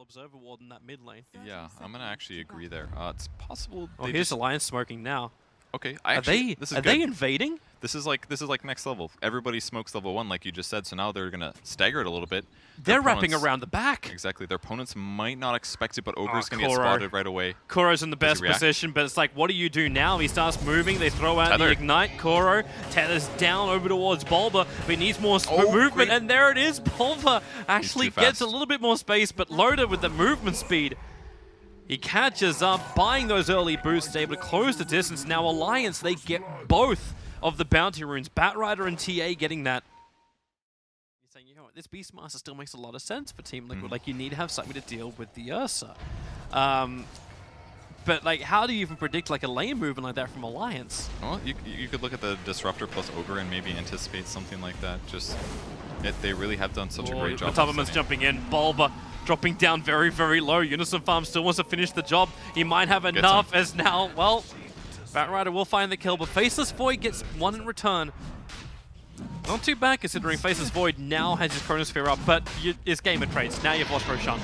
little observer ward in that mid lane. Yeah, I'm gonna actually agree there. It's possible. Oh, here's Alliance smoking now. Okay, Are they invading? This is like next level. Everybody smokes level 1, like you just said. So now they're gonna stagger it a little bit. They're wrapping around the back. Exactly. Their opponents might not expect it, but Ogre's gonna get spotted right away. Koro's in the best position, but it's like, what do you do now? He starts moving. They throw out the ignite. Koro tethers down over towards Bulba, but he needs more movement, and there it is. Bulba actually gets a little bit more space, but Loda with the movement speed. He catches up, buying those early boosts, able to close the distance. Now Alliance, they get both of the bounty runes. Batrider and TA getting that. You're saying, you know what, this Beastmaster still makes a lot of sense for Team Liquid. Like, you need to have something to deal with the Ursa. But like, how do you even predict like a lane movement like that from Alliance? Well, you could look at the Disruptor plus Ogre and maybe anticipate something like that. Just, they really have done such a great job. Matubman's jumping in. Bulba dropping down very, very low. Unison Farm still wants to finish the job. He might have enough as now, well, Batrider will find the kill, but Faceless Void gets one in return. Not too bad considering Faceless Void now has his Chronosphere up, but it's game of trades. Now you've lost Roshan.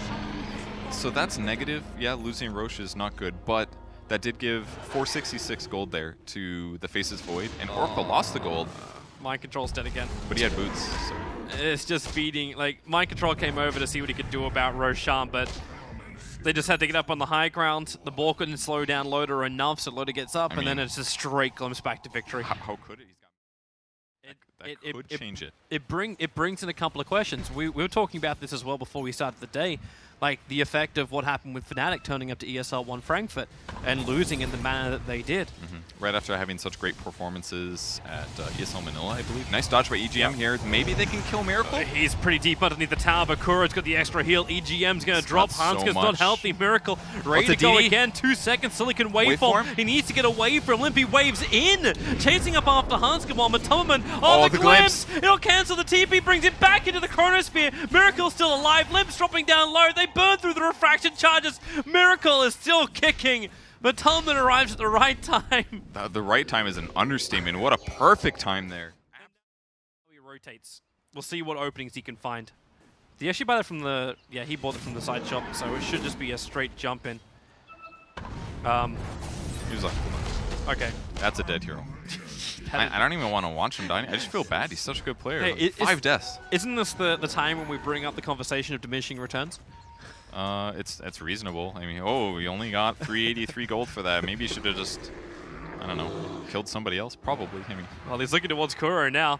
So that's negative. Yeah, losing Roche is not good, but that did give 466 gold there to the Faceless Void, and Oracle lost the gold. Mind Control's dead again. But he had boots, so. It's just feeding, like, Mind Control came over to see what he could do about Roshan, but they just had to get up on the high ground. The ball couldn't slow down Loda enough, so Loda gets up, and then it's a straight glimpse back to victory. How could it? That could change it. It brings in a couple of questions. We were talking about this as well before we started the day. Like, the effect of what happened with Fnatic turning up to ESL 1 Frankfurt and losing in the manner that they did. Right after having such great performances at ESL Manila, I believe. Nice dodge by EGM here. Maybe they can kill Miracle? He's pretty deep underneath the tower, but Kuro's got the extra heal. EGM's going to drop. Hanskin's not healthy. Miracle ready to go again. 2 seconds. Silicon waveform. He needs to get away from Limpy. Waves in. Chasing up after Hanskin while Matubman. Oh, the glimpse. It'll cancel the TP. Brings it back into the Chronosphere. Miracle's still alive. Limp's dropping down low. They burn through the refraction charges. Miracle is still kicking. But Tolman arrives at the right time. The right time is an understatement. What a perfect time there. He rotates. We'll see what openings he can find. Did he actually buy that from the... Yeah, he bought it from the side shop, so it should just be a straight jump in. He was like, okay. That's a dead hero. I don't even want to watch him die. I just feel bad. He's such a good player. Hey, 5 deaths. Isn't this the time when we bring up the conversation of diminishing returns? It's reasonable. I mean, oh, you only got 383 gold for that. Maybe you should have just, I don't know, killed somebody else. Probably. I mean, well, he's looking towards Kuro now.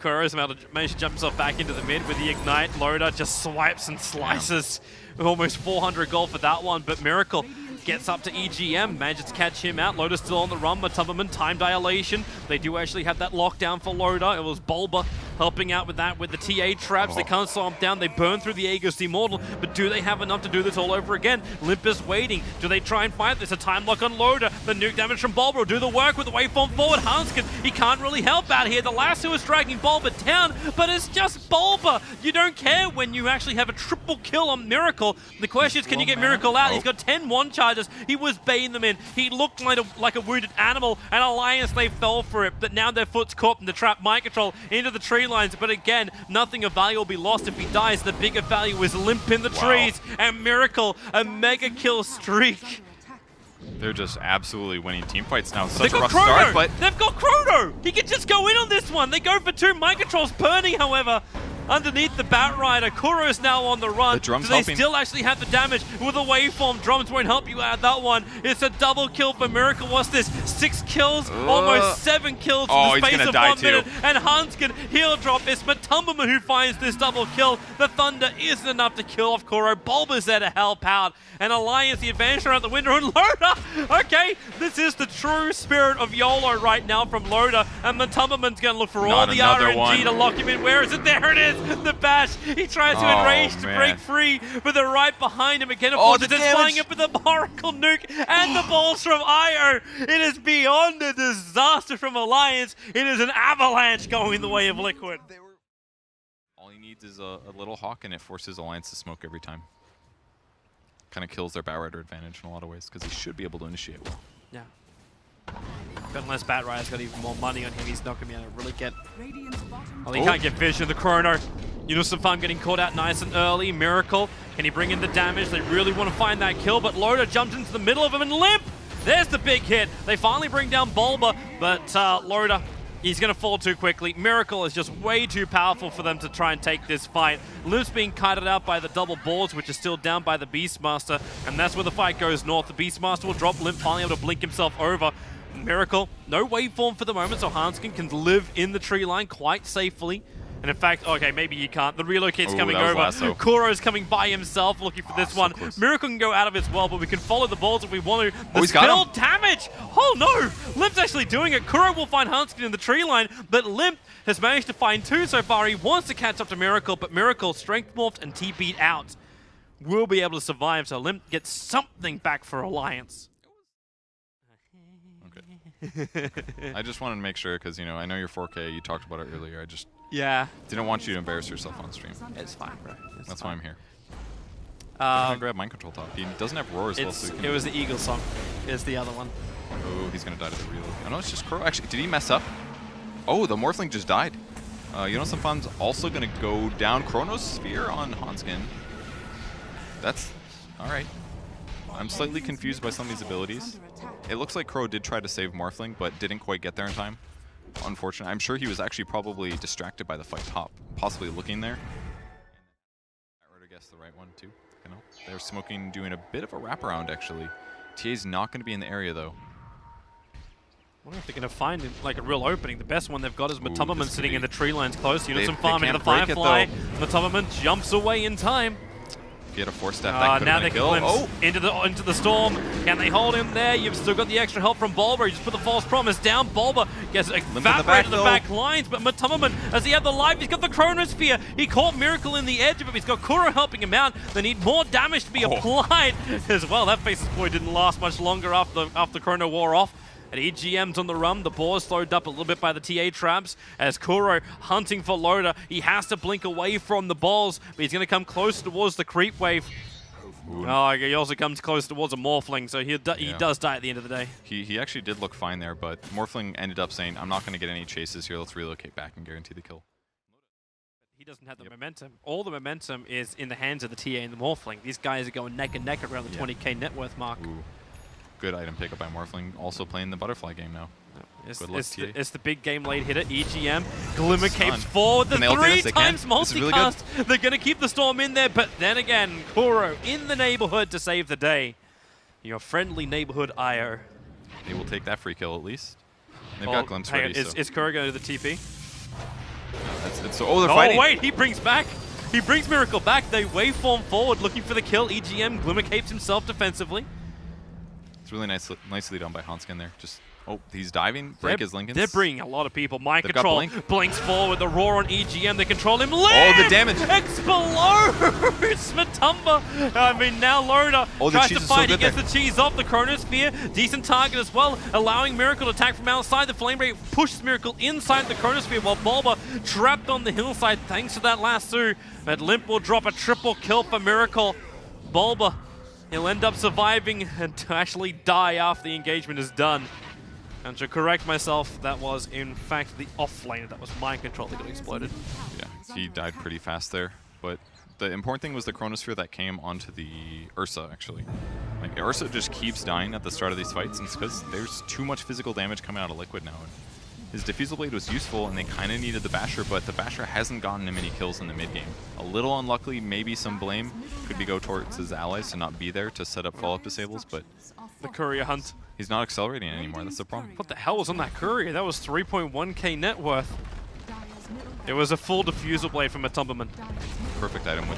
Kuro's managed to jump himself back into the mid with the ignite. Loda just swipes and slices with almost 400 gold for that one. But Miracle gets up to EGM, manages to catch him out. Loda's still on the run. Matubman, time dilation. They do actually have that lockdown for Loda. It was Bulba helping out with that with the TA traps. They can't slow him down. They burn through the Aegis Immortal, but do they have enough to do this all over again? Limp is waiting. Do they try and fight this? A time lock on Loda. The nuke damage from Bulba will do the work with the waveform forward. Hanskin, he can't really help out here. The lasso is dragging Bulba down, but it's just Bulba. You don't care when you actually have a triple kill on Miracle. The question is, can you get Miracle out? He's got 10 one charges. He was baiting them in. He looked like a wounded animal, and Alliance, they fell for it, but now their foot's caught in the trap. Mind Control into the tree lines, but again, nothing of value will be lost if he dies. The bigger value is Limp in the trees, and Miracle, a mega kill streak. They're just absolutely winning team fights now. Such a rough start, but they've got Chrono! He can just go in on this one. They go for 2. Mind Control's burning, however. Underneath the Batrider, Kuro's now on the run. The drums do they still actually have the damage with the waveform? Drums won't help you out that one. It's a double kill for Miracle. What's this? 6 kills, almost 7 kills in the space of 1 minute. And Hanskin, heal drop. It's Matubman who finds this double kill. The Thunder isn't enough to kill off Kuro. Bulba's there to help out. And Alliance, the advantage around the window, and Loda! Okay, this is the true spirit of YOLO right now from Loda. And Matubman's going to look for all the RNG to lock him in. Where is it? There it is! The bash. He tries to enrage to break free, but they're right behind him again. Of course, it's flying up with the Oracle nuke and the balls from IO. It is beyond a disaster from Alliance. It is an avalanche going the way of Liquid. All he needs is a little hawk, and it forces Alliance to smoke every time. Kind of kills their Batrider advantage in a lot of ways, because he should be able to initiate well. Yeah. But unless Batrider's got even more money on him, he's not going to be able to really get... Well, he can't get vision of the Chrono. Farm getting caught out nice and early. Miracle, can he bring in the damage? They really want to find that kill, but Loda jumps into the middle of him and Limp! There's the big hit. They finally bring down Bulba, but Loda, he's going to fall too quickly. Miracle is just way too powerful for them to try and take this fight. Limp's being kited out by the double boards, which is still down by the Beastmaster, and that's where the fight goes north. The Beastmaster will drop Limp, finally able to blink himself over. Miracle, no waveform for the moment, so Hanskin can live in the tree line quite safely. And in fact, okay, maybe he can't. The relocate's coming over. Kuro's coming by himself looking for this one. Close. Miracle can go out of his well, but we can follow the balls if we want to. The he's got spill him. damage! Oh no! Limp's actually doing it. Kuro will find Hanskin in the tree line, but Limp has managed to find two so far. He wants to catch up to Miracle, but Miracle strength morphed and TP'd out. Will be able to survive, so Limp gets something back for Alliance. I just wanted to make sure, because, you know, I know you're 4K, you talked about it earlier. I just didn't want you to embarrass yourself on stream. It's fine, bro. That's why I'm here. I'm gonna grab mind control top. He doesn't have roar as well, so it was the Eagle song. Is the other one. Oh, he's gonna die to the reload. Oh no, it's just Kuro. Actually, did he mess up? Oh, the Morphling just died. Fan's also gonna go down Chronos Sphere on Hanskin. That's alright. I'm slightly confused by some of these abilities. It looks like Crow did try to save Morphling, but didn't quite get there in time. Unfortunately, I'm sure he was actually probably distracted by the fight top, possibly looking there. I would have guessed the right one too. You know, they're smoking, doing a bit of a wraparound actually. TA's not going to be in the area though. I wonder if they're going to find like a real opening. The best one they've got is Matumbaman sitting in the tree lines close. Unison Farm into the Firefly. Matumbaman jumps away in time. If he had a 4-step, that could now have been they a kill. into the storm. Can they hold him there? You've still got the extra help from Bulba. You just put the false promise down. Bulba gets evaporated to the back lines, but Matumbaman, as he had the life, he's got the Chronosphere. He caught Miracle in the edge of him. He's got Kuro helping him out. They need more damage to be applied as well. That Faceless Boy didn't last much longer after Chrono wore off. And EGM's on the run. The boar's slowed up a little bit by the TA traps as Kuro hunting for Loda. He has to blink away from the balls, but he's going to come close towards the creep wave. Oh, he also comes close towards a Morphling, so he does die at the end of the day. He actually did look fine there, but Morphling ended up saying, I'm not going to get any chases here. Let's relocate back and guarantee the kill. He doesn't have the momentum. All the momentum is in the hands of the TA and the Morphling. These guys are going neck and neck around the 20k net worth mark. Ooh. Good item pickup by Morphling, also playing the butterfly game now. It's the big game late hitter, EGM. Glimmer capes forward, the 3 times multicast. Really they're going to keep the storm in there, but then again, Kuro in the neighborhood to save the day. Your friendly neighborhood IO. They will take that free kill at least. They've got glimpse ready. Is Kuro going to the TP? They're fighting. Oh wait, he brings Miracle back. They waveform forward looking for the kill. EGM Glimmer capes himself defensively. It's really nicely done by Hanskin there. He's diving. Break his Lincolns. They're bringing a lot of people. Mind control. Blinks forward. The roar on EGM. They control him. The damage. Explodes Matumba. I mean, now Loda tries to fight. He gets the cheese off the Chronosphere. Decent target as well, allowing Miracle to attack from outside. The Flame Ray pushes Miracle inside the Chronosphere while Bulba trapped on the hillside thanks to that lasso. But Limp will drop a triple kill for Miracle. Bulba, he'll end up surviving and to actually die after the engagement is done. And to correct myself, that was in fact the offlaner. That was mind control that got exploded. Yeah, he died pretty fast there. But the important thing was the Chronosphere that came onto the Ursa, actually. Like, Ursa just keeps dying at the start of these fights, and it's because there's too much physical damage coming out of Liquid now. And his Diffusal Blade was useful, and they kind of needed the Basher, but the Basher hasn't gotten him any kills in the mid-game. A little unlucky, maybe some blame could go towards his allies to not be there to set up follow-up disables, but the Courier hunt. He's not accelerating anymore, that's the problem. What the hell was on that Courier? That was 3.1k net worth. It was a full Diffusal Blade from Matumbaman. Perfect item with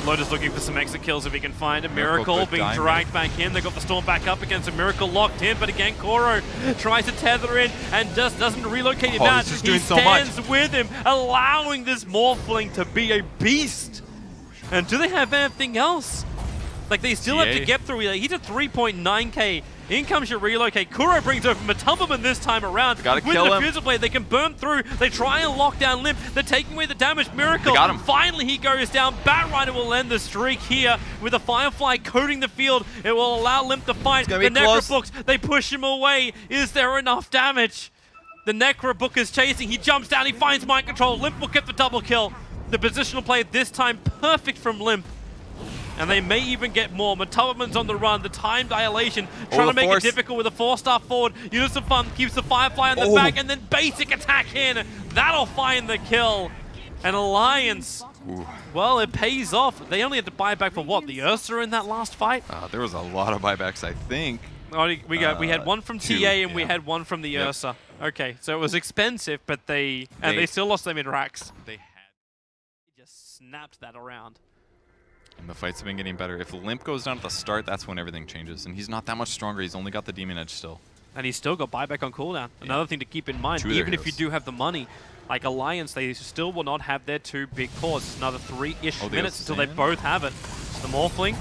Loda's looking for some exit kills if he can find a Miracle being dragged back in. They got the storm back up against a Miracle locked in, but again Kuro tries to tether in and just doesn't relocate him out. He stands with him, allowing this Morphling to be a beast. And do they have anything else? Like, they still have to get through. He's at 3.9k. In comes your relocate. Kuro brings over Matumbaman this time around. Gotta kill him. With the Diffusal Blade, they can burn through. They try and lock down Limp. They're taking away the damage. Miracle. They got him. Finally, he goes down. Batrider will end the streak here with a Firefly coating the field. It will allow Limp to fight. The Necrobooks, they push him away. Is there enough damage? The Necrobook is chasing. He jumps down. He finds mind control. Limp will get the double kill. The positional play this time perfect from Limp. And they may even get more. Matubman's on the run. The time dilation, trying to make it difficult with a 4-star forward. Unison Fun keeps the Firefly in the back, and then basic attack in. That'll find the kill. And Alliance, well, it pays off. They only had to buy back for what? The Ursa in that last fight? There was a lot of buybacks, I think. Oh, we had one from TA and we had one from the Ursa. Okay, so it was expensive, but they still lost their mid racks. They just snapped that around. And the fights have been getting better. If Limp goes down at the start, that's when everything changes. And he's not that much stronger. He's only got the Demon Edge still. And he's still got buyback on cooldown. Another thing to keep in mind, even if you do have the money, like Alliance, they still will not have their 2 big cores. It's another 3-ish minutes until they both have it. So the Morphling,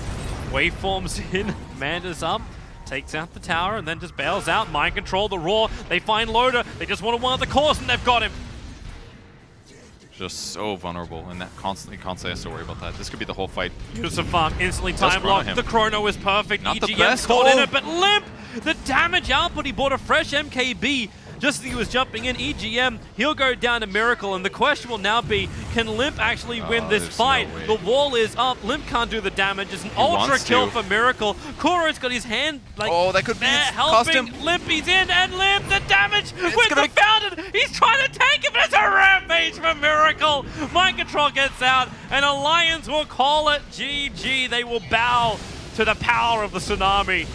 waveforms in, Manda's up, takes out the tower, and then just bails out. Mind control, the Roar. They find Loader. They just want to one of the cores, and they've got him. Just so vulnerable, and that constantly has to worry about that. This could be the whole fight. Yusuf Farm instantly time locked. The chrono is perfect. Not the EGM best. caught in it, but Limp, the damage output. He bought a fresh MKB just as he was jumping in. EGM, he'll go down to Miracle, and the question will now be, can Limp actually win this fight? The wall is up. Limp can't do the damage. It's an ultra kill for Miracle. Kuro's got his hand like that could be helping. Limp, he's in, and Limp, the damage with the Fountain. He's trying to take it, but it's a rampage for Miracle. Mind control gets out, and Alliance will call it GG. They will bow to the power of the Tsunami.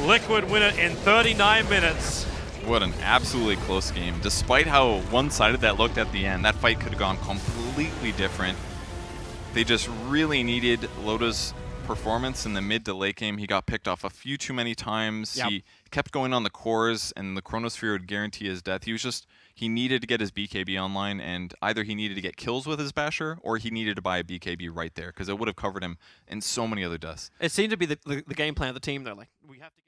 Liquid win it in 39 minutes. What an absolutely close game. Despite how one-sided that looked at the end, that fight could have gone completely different. They just really needed Loda's performance in the mid to late game. He got picked off a few too many times. He kept going on the cores, and the Chronosphere would guarantee his death. He needed to get his BKB online, and either he needed to get kills with his Basher, or he needed to buy a BKB right there, because it would have covered him in so many other deaths. It seemed to be the game plan of the team, though. Like, we have to get